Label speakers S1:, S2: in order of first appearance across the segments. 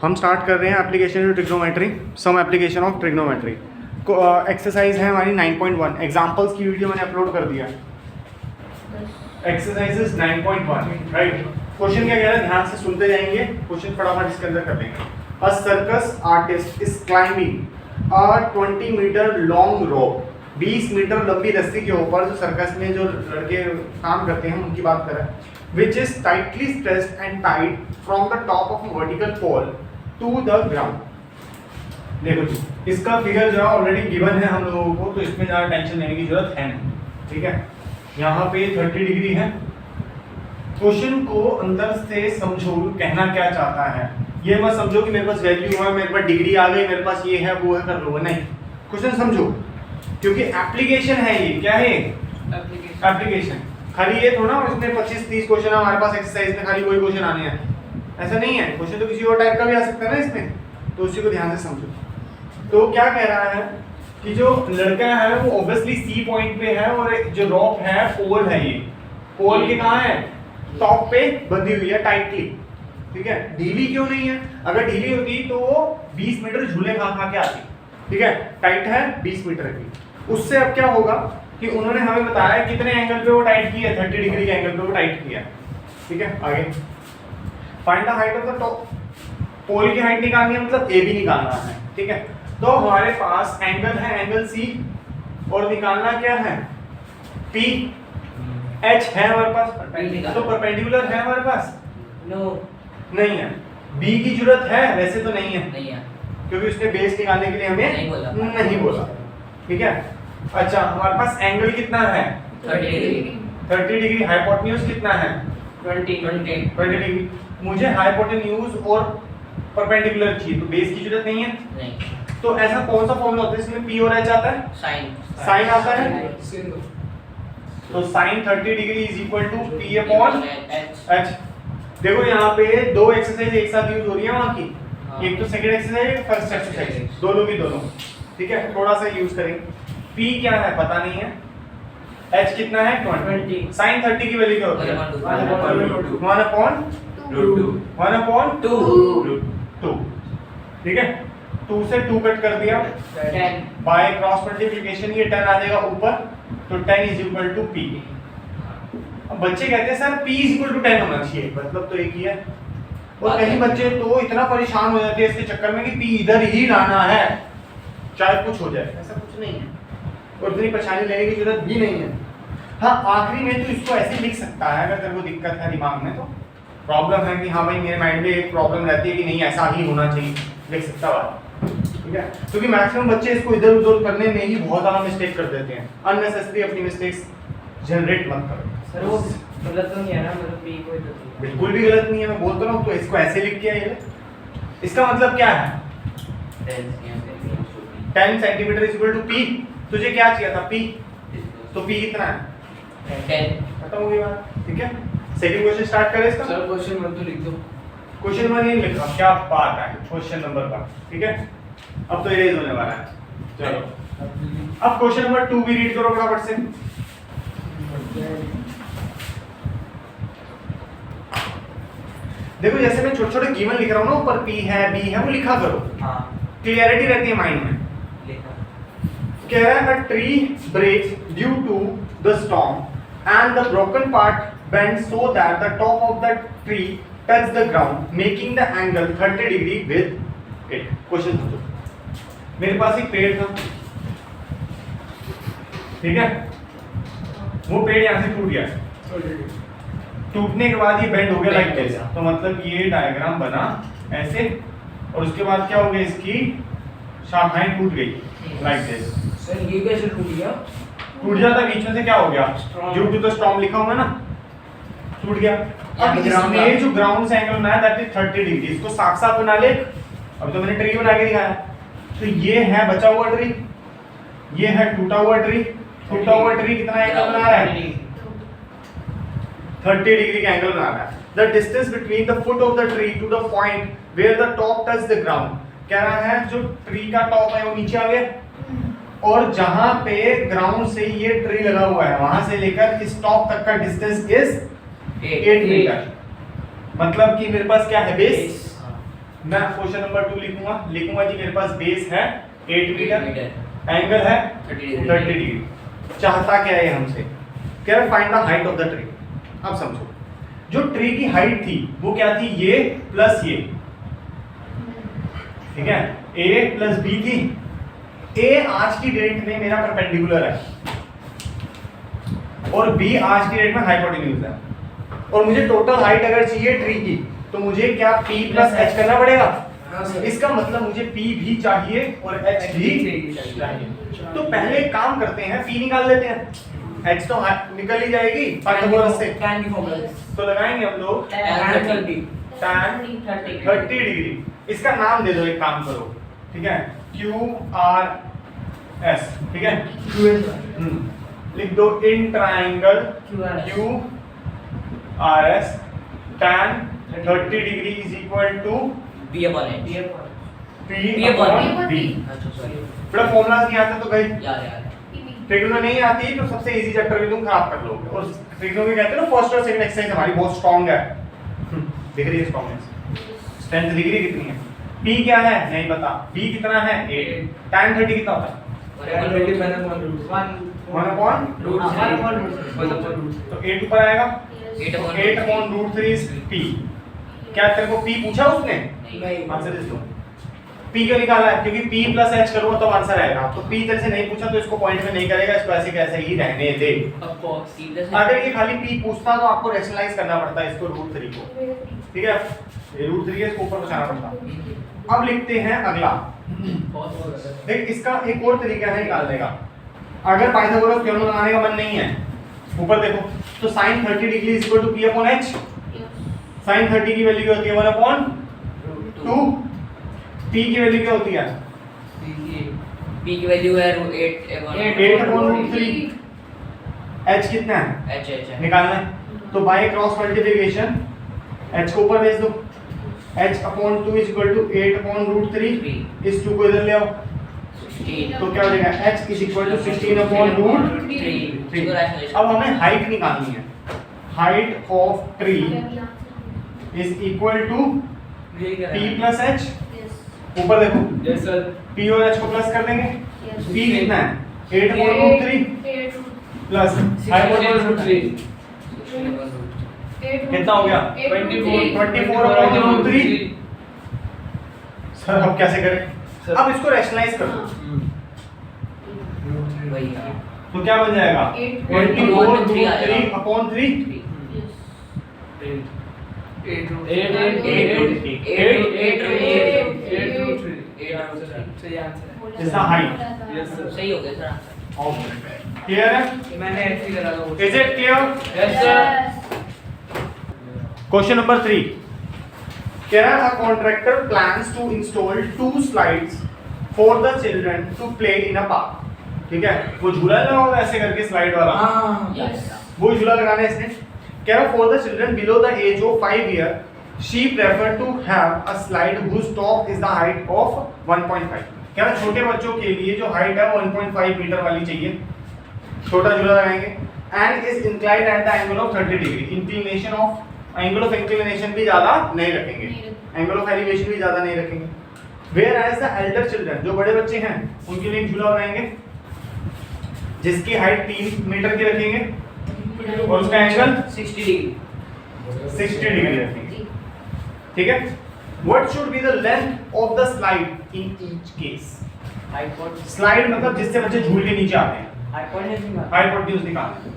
S1: हम स्टार्ट कर रहे हैं application of trigonometry, some application of trigonometry. Exercise है हमारी 9.1। एग्जांपल्स की वीडियो मैंने अपलोड कर दिया। Exercises 9.1 right. क्वेश्चन क्या कह रहा है, ध्यान से सुनते जाएंगे, क्वेश्चन फटाफट इसके अंदर कर लेंगे। A circus artist is climbing a 20 metre long rope. 20 metre लंबी रस्सी के ऊपर जो सर्कस में जो लड़के काम करते हैं उनकी बात कर रहे हैं। which is tightly stressed and tied from the top of a vertical pole to the ground। देखो जी, इसका फिगर जो है ऑलरेडी गिवन है हम लोगों को, तो इसमें ज़्यादा टेंशन लेने की जरूरत है नहीं, ठीक है। यहाँ पे 30 डिग्री है। क्वेश्चन को अंदर से समझो, कहना क्या चाहता है। ये मत समझो कि मेरे पास वैल्यू है, मेरे पास डिग्री आ गई, मेरे पास ये है वो है, कर लो, नहीं। क्वेश्चन समझो, क्योंकि एप्लीकेशन है ये। क्या है? एप्लीकेशन। खाली ये थोड़ा इसमें 25-30 क्वेश्चन है हमारे पास एक्सरसाइज में, खाली वही क्वेश्चन आने हैं, ऐसा नहीं है। क्वेश्चन तो किसी और टाइप का भी आ सकता है ना इसमें, तो उसी को ध्यान से समझो। तो क्या कह रहा है कि जो लड़का है वो ऑब्वियसली सी पॉइंट पे है, और जो रॉप है पोल है, ये पोल के कहाँ है? टॉप पे बंधी हुई है टाइटली, ठीक है। ढीली क्यों नहीं है? अगर ढीली होती तो वो 20 मीटर झूले खा खा के आती, ठीक है। टाइट है 20 मीटर की। उससे अब क्या होगा कि उन्होंने हमें बताया कितने एंगल पे वो टाइट किया है, 30 डिग्री के एंगल पे वो टाइट किया है, ठीक है। आगे find the height of the top. Pole की हाइट निकालनी है, मतलब ए भी निकालना है, ठीक है। तो हमारे पास एंगल है, एंगल सी, और निकालना क्या है? पी। एच है हमारे पास, तो परपेंडिकुलर है हमारे पास?
S2: नो,
S1: नहीं है। बी की जरूरत है? वैसे तो नहीं है, क्योंकि उसने बेस निकालने के लिए हमें नहीं बोला, ठीक है। अच्छा, हमारे पास एंगल कितना है? 30 डिग्री। हाइपोटेन्यूज कितना है? 20 डिग्री। मुझे हाइपोटेन्यूज और परपेंडिकुलर चाहिए, तो बेस की जरूरत नहीं है। तो ऐसा कौन सा फॉर्मूला होता है इसमें पी और एच आता है? साइन आता है। तो sine 30 degree is equal to P upon H. देखो यहाँ पे दो एक्सरसाइज एक साथ यूज हो रही है वहाँ की, एक तो सेकंड एक्सरसाइज, एक फर्स्ट एक्सरसाइज, दोनों की दोनों, ठीक है। थोड़ा सा यूज करेंगे। P क्या है पता नहीं है, H कितना है? 20। साइन 30 की वैल्यू क्या होती है? 1/2, ठीक है। 2 से 2 कट कर दिया,
S2: 10
S1: बाय क्रॉस मल्टीप्लिकेशन ये 10 आ जाएगा ऊपर, तो 10 इज इक्वल टू P। अब बच्चे कहते हैं sir P is equal to 10 होना चाहिए, मतलब तो एक ही है। और कई बच्चे तो इतना परेशान हो जाते हैं इसके चक्कर में कि P इधर ही लाना है, चाहे कुछ हो जाए। ऐसा कुछ नहीं है, और इतनी परेशानी लेने की जरूरत भी नहीं है। हाँ, आखिरी में तो इसको ऐसे लिख सकता है अगर तेरे को दिक्कत है दिमाग में, तो प्रॉब्लम है कि हाँ भाई मेरे माइंड में एक प्रॉब्लम रहती है कि नहीं ऐसा ही होना चाहिए, लिख सकता है, ठीक है। क्योंकि मैक्सिमम बच्चे इसको इधर उधर करने में ही बहुत ज़्यादा मिस्टेक कर देते हैं। अननेसेसरी अपनी मिस्टेक्स जनरेट मत करो।
S2: सर वो गलत तो नहीं है ना, मतलब पी कोई तो नहीं है।
S1: बिल्कुल भी गलत नहीं है, मैं बोलता हूँ। तो इसको ऐसे लिख के आइए, इसका मतलब क्या है? 10 centimetre is equal to P. तुझे क्या चाहिए था? पी, तो पी कितना है?
S2: 10।
S1: खत्म हो गई बात, ठीक है। सेकंड क्वेश्चन स्टार्ट करें इसका।
S3: सर क्वेश्चन 1 तो लिख दो।
S1: क्वेश्चन 1 नहीं लिखा, क्या बात है। क्वेश्चन नंबर 1, ठीक है। अब तो इरेज होने वाला है, चलो। अब क्वेश्चन नंबर 2 भी रीड करो फटाफट से। देखो जैसे मैं छोटे छोटे गिवन लिख रहा हूँ ना, ऊपर पी है बी है, वो लिखा करो,
S2: हाँ,
S1: क्लियरिटी रहती है माइंड में। कह रहा है tree breaks due to the storm and the broken part bends so that the top of the tree touch the ground making the angle 30 degree with it। Question समझो, मेरे पास एक पेड़ था, ठीक है। वो पेड़ यहाँ से टूट गया, टूटने के बाद ये बेंड हो गया लाइक दिस, तो मतलब ये डायग्राम बना ऐसे, और उसके बाद क्या हो गया, इसकी शाखाएं टूट गई लाइक दिस।
S3: सर ये कैसे टूट गया?
S1: टूट जाता बीच में से, क्या हो गया? ड्यू टू द स्टॉर्म लिखा होगा ना, टूट गया। अब इसमें जो ग्राउंड से एंगल बनाया दैट इज 30 डिग्री, इसको साफ साफ बना ले। अब तो मैंने ट्री बना के दिखाया, तो ये है बचा हुआ ट्री, ये है टूटा हुआ ट्री। टूटा हुआ ट्री कितना एंगल बना रहा है? 30 डिग्री का एंगल बना रहा है। The distance between the foot of the tree to the point where the top touch the ground. कह रहा है जो ट्री का टॉप है वो नीचे आ गया, और जहां पे ग्राउंड से ये ट्री लगा हुआ है वहां से लेकर इस टॉप तक का डिस्टेंस इज 8 मीटर। मतलब कि मेरे पास क्या है? बेस। मैं क्वेश्चन नंबर 2 लिखूंगा जी मेरे पास बेस है 8 मीटर, एंगल है 30 डिग्री। चाहता क्या है हमसे, कह रहा find the height of the tree. अब समझो, जो ट्री की हाइट थी वो क्या थी, ये प्लस ये, ठीक है, ए प्लस बी थी। ए आज की डेट में मेरा परपेंडिकुलर है और बी आज की डेट में हाइपोटेन्यूज है, और मुझे टोटल हाइट अगर चाहिए ट्री की तो मुझे क्या P प्लस H करना पड़ेगा।
S3: हाँ सर।
S1: इसका मतलब मुझे P भी चाहिए और H भी चाहिए। तो पहले एक काम करते हैं, P निकाल लेते हैं, H तो निकल ही जाएगी पाइथागोरस से,
S3: tan की फॉर्मूला है।
S1: तो लगाएंगे हम लोग
S3: tan 30
S1: tan 30 डिग्री। इसका नाम दे दो, एक काम करो, ठीक है, QRS, ठीक है, लिख दो in triangle QRS tan 30 degree is equal to
S2: B upon H.
S1: P upon B।
S2: अच्छा सॉरी,
S1: बड़ा फॉर्मूलाज नहीं आता तो भाई
S2: यार
S1: ट्रिग्नो नहीं आती तो सबसे इजी चैप्टर भी तुम खराब कर लोगे। और ट्रिग्नो भी कहते हैं ना फर्स्ट और सेकंड एक्सरसाइज हमारी बहुत स्ट्रांग है, दिख रही है स्ट्रांगनेस, स्ट्रेंथ दिख रही है कितनी है। P क्या है नहीं पता, B कितना है 8, tan 30 कितना होता है
S3: 1
S1: 1 अपॉन तो 8 ऊपर आएगा 8 अपॉन रूट 3 इज P। क्या तेरे को P पूछा उसने,
S3: नहीं
S1: आंसर इज नो। P क्यों निकाला है, क्योंकि P प्लस H करूंगा तब आंसर आएगा। तो P तेरे से नहीं पूछा तो इसको पॉइंट में नहीं करेगा, इसको ऐसे कैसे ही रहने दे। अगर ये खाली P पूछता तो आपको रैशनलाइज करना पड़ता है इसको रूट 3 को, ठीक है, ये रूट 3 है, इसको ऊपर बचाना पड़ता। अब लिखते हैं अगला, देख इसका एक और तरीका है निकालने का। अगर पाइथागोरस थ्योरम लगाने का मन नहीं है, ऊपर देखो, तो sin 30 degree is equal to P upon H। sin 30 की वैल्यू क्या होती है 1 अपॉन 2। P की वैल्यू क्या होती है,
S2: P की वैल्यू है 8
S1: अपॉन रूट 3। H कितना है
S2: H है
S1: निकालना है, तो बाय क्रॉस मल्टीप्लिकेशन H को ऊपर भेज दो, H upon 2 is equal to 8 upon root 3। इस 2 को इधर ले आओ,
S2: 16
S1: तो क्या हो जाएगा H is equal to 16 upon root 3। अब हमें हाइट निकालनी है, height of tree is equal to P plus H। ऊपर देखो
S3: यस सर
S1: P और H को प्लस कर देंगे, P कितना है 8 upon root 3 plus hypotenuse root 3 कितना हो गया 24 अपॉन रूट 3। सर अब कैसे करें, अब इसको रैशनलाइज कर दो,
S2: वही
S1: तो क्या बन जाएगा 24 रूट 3 अपॉन 3।
S3: सही आंसर है।
S1: Is the height.
S3: Yes sir
S2: सही हो गया सर आंसर।
S1: क्लियर है,
S3: मैंने ऐसे ही करा था वो।
S1: Is it clear.
S3: Yes sir.
S1: Question number 3, कह रहा है contractor plans to install 2 slides for the children to play in a park. ठीक है, वो झूला लगा होगा ऐसे करके स्लाइड वाला,
S3: हाँ
S2: यस
S1: वो झूला लगाना है इसने। कह रहा for the children below the age of 5 year she prefer to have a slide whose top is the height of 1.5। कह रहा छोटे बच्चों के लिए जो हाइट है वो 1.5 मीटर वाली चाहिए, छोटा झूला लगाएंगे, and is inclined at the angle of 30 degree. Inclination of, angle of inclination भी ज्यादा नहीं रखेंगे, एंगल ऑफ एलिवेशन भी ज्यादा नहीं रखेंगे। Whereas the elder children, जो बड़े बच्चे हैं उनके लिए एक झूला बनाएंगे जिसकी हाइट 3 मीटर की रखेंगे और उसका एंगल
S2: 60 डिग्री
S1: 60 डिग्री रखेंगे। ठीक है, what should be the length of the slide in each case. Slide मतलब जिससे बच्चे झूल के नीचे आते हैं, हाइपोटेन्यूज निकालना है।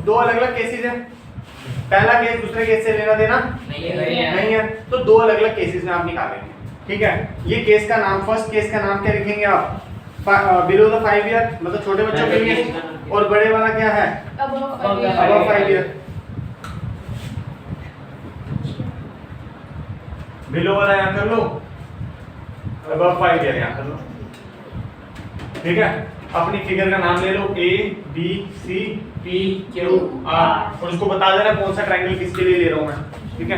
S1: दो अलग अलग केसेस हैं, पहला केस दूसरे केस से लेना देना नहीं है, तो दो अलग अलग केसेस में आप निकालेंगे। ठीक है, ये केस का नाम, फर्स्ट केस का नाम क्या लिखेंगे आप, बिलो द 5 ईयर मतलब छोटे बच्चों के लिए, और बड़े वाला क्या है अबव 5 ईयर। बिलो वाला यहाँ कर लो, अबव 5 ईयर यहाँ कर लो। ठीक है, अपनी फिगर का नाम ले लो A B C P Q R और उसको बता देना कौन सा ट्रायंगल किसके लिए ले रहा हूं मैं। ठीक है,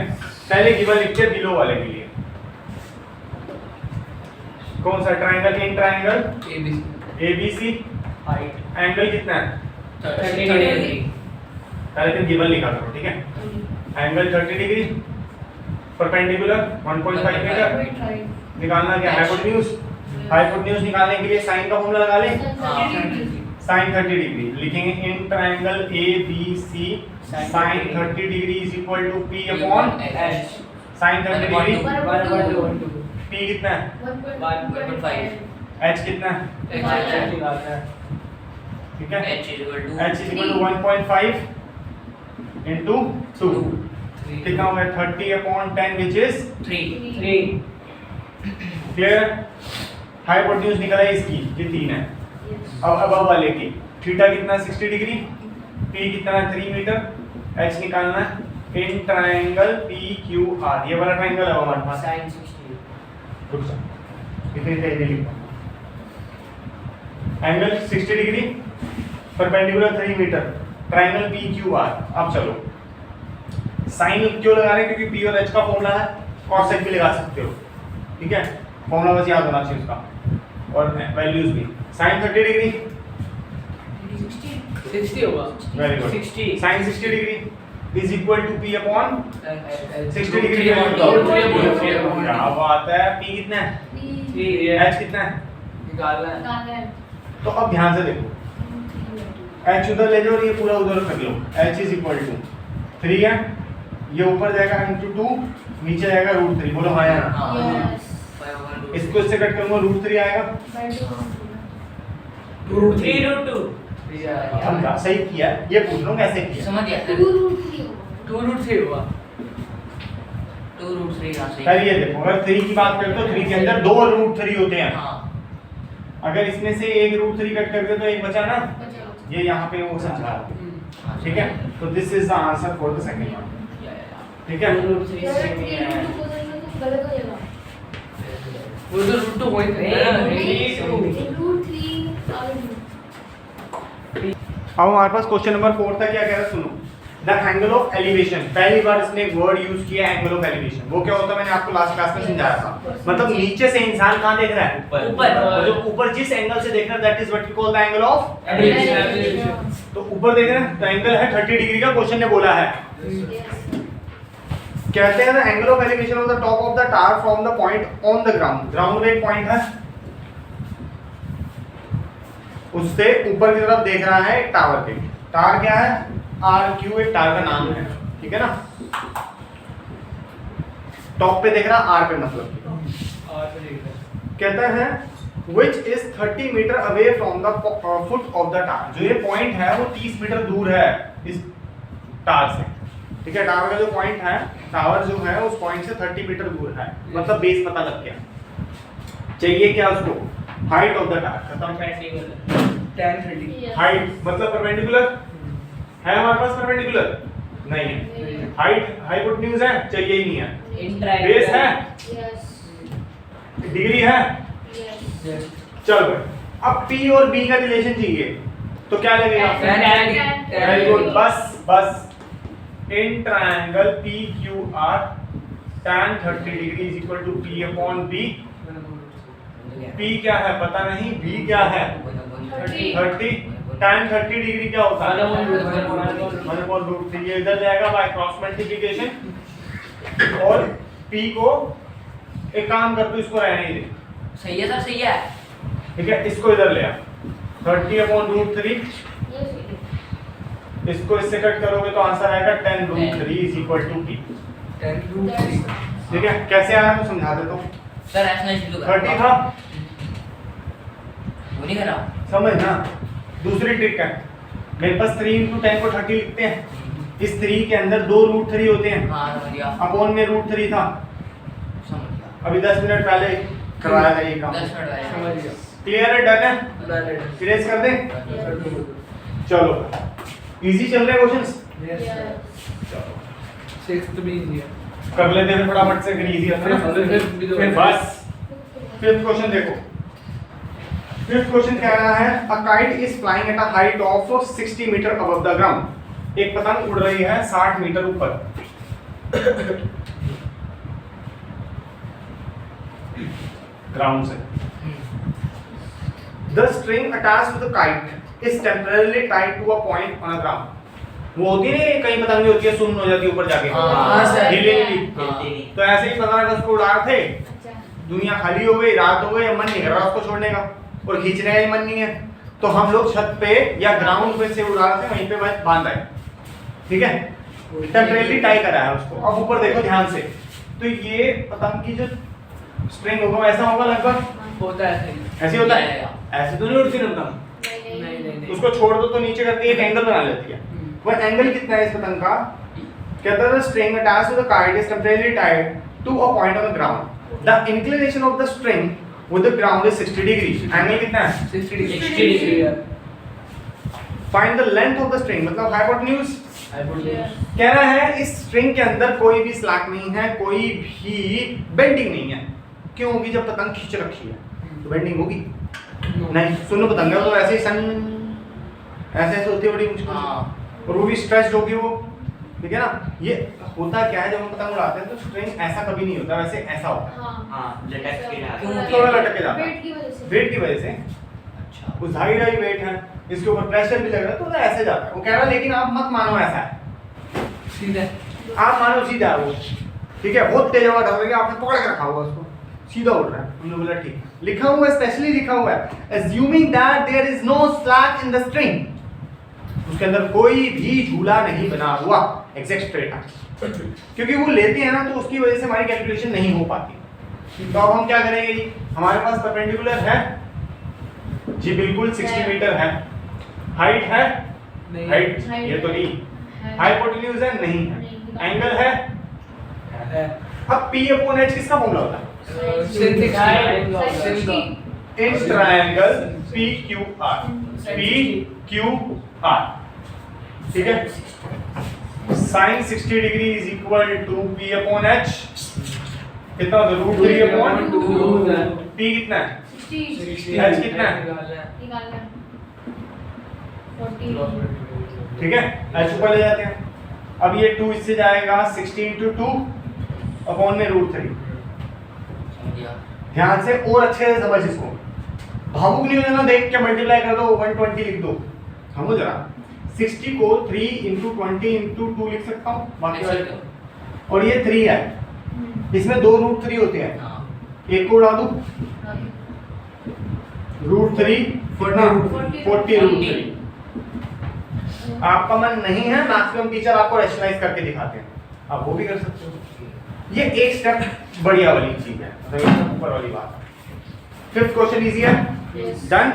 S1: पहले गिवन लिखते हैं बिलो वाले के लिए, कौन सा triangle, in triangle ABC, height angle कितना है
S2: 30 डिग्री।
S1: पहले तुम गिवन लिखा करो। ठीक है, एंगल 30 डिग्री परपेंडिकुलर 1.5 मीटर। निकालना क्या हाइपोटेन्यूज, हाइपोटेन्यूज निकालने के लिए साइन का फॉर्मूला लगा लें, साइन 30 डिग्री लिखेंगे in triangle A B C sine 30 degree is equal to P upon sine 30 degree.
S3: 1.2
S1: P कितना है,
S2: 1.5
S1: एच कितना है, ठीक है,
S2: H is equal to
S1: H is equal to 1.5 into 2 कितना हो गया 30 अपॉन 10 विच इज
S2: 3
S1: क्लियर। हाइपोटेन्यूज निकला है इसकी, ये 3 है। अब अबव वाले की थीटा कितना 60 डिग्री, पी कितना 3 मीटर, एच निकालना है in triangle P Q are. ये वाला ट्रायंगल है हमारे पास,
S2: sin 60
S1: रुक जा इतनी तेज नहीं लिखा। Angle 60 degree, perpendicular 3 metre, triangle P Q R. अब चलो साइन क्यों लगा रहे हैं, क्योंकि पी और एच का फॉर्मूला है, कॉस सेक भी लगा सकते हो, ठीक है, फॉर्मूला बस याद होना चाहिए उसका और वैल्यूज भी। साइन 30 डिग्री
S3: 60 होगा।
S1: Very good,
S3: 60
S1: sine 60 degree is equal to P upon 60 degree. क्या बात है, पी कितना है, एच कितना है,
S3: निकालना है।
S1: तो अब ध्यान से देखो एच उधर ले जाओ और ये पूरा उधर कर लो। एच इज इक्वल टू 3 है, ये ऊपर जाएगा इंटू 2, नीचे जाएगा √3। बोलो हाँ या ना। इसको इससे कट करूंगा √3 आएगा। समझा, सही किया, ये पूछ लो कैसे किया।
S2: समझ गया
S3: 2√3 होगा।
S2: 2√3 यहाँ से
S1: पहले ये देखो, अगर 3 की बात करें तो 3 के अंदर 2 √3 होते हैं।
S2: हाँ
S1: अगर इसमें से एक √3 कट कर दे तो एक बचा ना, ये यहाँ पे वो समझा, ठीक है। तो this is the answer for the second one, ठीक है।
S2: 2√3 सेम ही है
S3: वो तो √2 पॉइंट है ना।
S1: अब हमारे पास क्वेश्चन नंबर 4 था, क्या कह रहा है सुनो। द एंगल ऑफ एलिवेशन, पहली बार इसने एक वर्ड यूज किया एंगल ऑफ एलिवेशन। वो क्या होता है मैंने आपको लास्ट क्लास में समझाया था, मतलब नीचे से इंसान कहां देख रहा है,
S2: ऊपर।
S1: और जो ऊपर जिस एंगल से देख रहा है that is what we call the angle of.
S3: Elevation.
S1: तो ऊपर देख रहे हैं तो एंगल है 30 डिग्री का, क्वेश्चन ने बोला है। कहते हैं the angle of elevation of the top of the tower from the point on the ground. Ground में एक पॉइंट है, उससे ऊपर की तरफ देख रहा है टावर पे। टावर क्या है, RQ एक टावर का नाम है, ठीक है ना। टॉप पे देख रहा R पे मतलब, कहता है which is 30 metre away from the foot of the tower. जो ये पॉइंट है वो 30 मीटर दूर है इस टावर से, ठीक है। टावर का जो पॉइंट है, टावर जो है उस पॉइंट से 30 मीटर दूर है, मतलब बेस पता लग गया। चाहिए क्या उसको, हाइट ऑफ द टावर। खत्म,
S3: tan 30
S1: हाइट मतलब परपेंडिकुलर है हमारे पास, परपेंडिकुलर नहीं है। हाइट हाइपोटेन्यूज है, चाहिए ही नहीं है। बेस है, डिग्री है, चल भाई। अब P और B का रिलेशन चाहिए तो क्या लगेगा, वेरी गुड। बस in triangle PQR tan 30 degree is equal to P upon B। P क्या है पता नहीं, B क्या है 30, tan 30 डिग्री क्या होता है 1/√3। ये इधर जाएगा बाय क्रॉस मल्टीप्लिकेशन। और P को एक काम कर दो, इसको रहने ही दे,
S2: सही है सर, सही है।
S1: ठीक है। इसको इधर ले आ, 30/√3। इसको इससे कट करोगे तो आंसर आएगा 10√3 इज इक्वल टू P।
S3: 10√3
S1: ठीक है, कैसे आया मैं समझा देता हूँ।
S2: सर ऐसा नहीं शुरू
S1: 30 था,
S2: वो नहीं करा।
S1: समझ ना। दूसरी ट्रिक है, मेरे पास 3 × 10 को 30 लिखते हैं। इस 3 के अंदर 2√3 होते हैं,
S2: हाँ समझ गया,
S1: अपॉन में √3 था।
S2: समझ गया।
S1: अभी 10 मिनट पहले करवाया था ये काम।
S2: 10 मिनट आया।
S3: समझ गया।
S1: क्लियर है, डन है, इरेज कर दें। चलो इजी चल रहे क्वेश्चंस,
S3: सिक्स्थ भी इजी है।
S1: कर लेते हैं फटाफट से, फिर इजी है ना। फिर बस फिफ्थ क्वेश्चन देखो। फिफ्थ क्वेश्चन कह रहा है a kite is flying at a height of 60 metre above the ground. एक पतंग उड़ रही है 60 मीटर ऊपर। ग्राउंड से। The string attached to the kite is temporarily tied to a point on a ground. वो होती है ना कहीं पतंग होती है सुन्न हो जाती है ऊपर जाके
S2: हाँ,
S3: सर।
S1: हिली हिली।
S2: हाँ।
S1: तो ऐसे ही 15 अगस्त को उड़ा रहे थे,
S4: अच्छा
S1: दुनिया खाली हो गई, रात हो गई, मन नहीं कर रहा उसको छोड़ने का और खींचने का ही मन नहीं है, तो हम लोग छत पे या ग्राउंड पे से उड़ा रहे थे, वहीं पे बस बांधा है, ठीक है, टेम्परेरी टाई करा है उसको। अब ऊपर देखो ध्यान से, तो ये पतंग की जो स्ट्रिंग होगा ऐसा होगा लगभग,
S3: होता है ऐसे ही।
S1: ऐसे होता है, ऐसे तो नहीं उड़ती ना पतंग,
S3: नहीं नहीं नहीं।
S1: उसको छोड़ दो तो नीचे करके एक एंगल बना लेती है। वो एंगल कितना है इस पतंग का, कहता है string attached to the kite is temporary tied to a point on the ground, the inclination of the string with the ground is 60 degree. Angle कितना है
S3: 60 degree
S2: 60 degree.
S1: Find the length of the string, मतलब hypotenuse
S3: hypotenuse.
S1: कह रहा है इस string के अंदर कोई भी स्लैक नहीं है, कोई भी बेंडिंग नहीं है। क्यों होगी, जब पतंग खींच रखी है तो बेंडिंग होगी नहीं। सुनो पतंग है तो ऐसे ही सन ऐसे ऐसे होती है बड़ी मुश्किल से।
S2: हाँ।
S1: और वो भी स्ट्रेच होगी वो, ठीक है ना। ये होता क्या है, जब हम पतंग उड़ाते हैं तो स्ट्रिंग ऐसा कभी नहीं होता, वैसे ऐसा होता है,
S4: हाँ
S2: लटक के रहा।
S4: थोड़ा
S1: थोड़ा लटक के जाता है
S4: वेट की वजह से
S1: वेट की वजह से।
S2: अच्छा।
S1: उस हाई हाई वेट है, इसके ऊपर प्रेशर भी लग रहा है, तो वो ऐसे जाता है। वो कह रहा है लेकिन आप मत मानो ऐसा है,
S3: सीधा।
S1: आप मानो सीधा है वो, ठीक है, बहुत तेज हवा ढल रही है, आपने पकड़ के रखा हुआ उसको, सीधा उड़ रहा है। हमने बोला ठीक, लिखा हुआ है, स्पेशली लिखा हुआ है, assuming that there is no slack in the string, उसके अंदर कोई भी झूला नहीं बना हुआ, एग्जैक्ट स्ट्रेट है, क्योंकि वो लेते हैं ना तो उसकी वजह से हमारी कैलकुलेशन नहीं हो पाती। तो अब हम क्या करेंगे जी, हमारे पास परपेंडिकुलर है जी, बिल्कुल 60 मीटर है, हाइट है,
S3: नहीं।
S1: हाइट
S4: Height
S1: ये तो नहीं,
S4: है।
S1: हाइपोटेन्यूज है नहीं
S4: नहीं।
S1: है, एंगल है।
S3: है।
S1: अब P अपॉन H किसका फॉर्मूला होता है,
S3: सिंथिक
S4: Side
S3: height.
S4: 60।
S1: In triangle PQR, ठीक है। sin 60 degree is equal to P upon H, कितना होता है, √3 अपॉन
S3: 2।
S1: P कितना है
S4: 60
S1: H कितना है?
S4: निकालना 40
S1: ठीक है, H ऊपर ले जाते हैं। अब ये 2 इससे जाएगा, 60 इंटू 2 अपॉन में √3।
S2: समझ गया।
S1: ध्यान से और अच्छे से समझ इसको, भावुक नहीं हो जाना, देख के मल्टीप्लाई कर दो, 120 लिख दो, समझ रहा। 60 को 3 इंटू 20 इंटू 2 लिख सकता हूँ, बाकी वाले को। और ये 3 है, इसमें 2 √3 होते हैं,
S2: हाँ।
S1: एक को उड़ा दूं, √3 कितना 40 √3। आपका मन नहीं है, मैक्सिमम टीचर आपको रैशनलाइज करके दिखाते हैं, आप वो भी कर सकते हो। ये एक स्टेप बढ़िया वाली चीज है, मतलब ऊपर वाली बात। फिफ्थ क्वेश्चन इजी है,
S4: Yes.
S1: डन।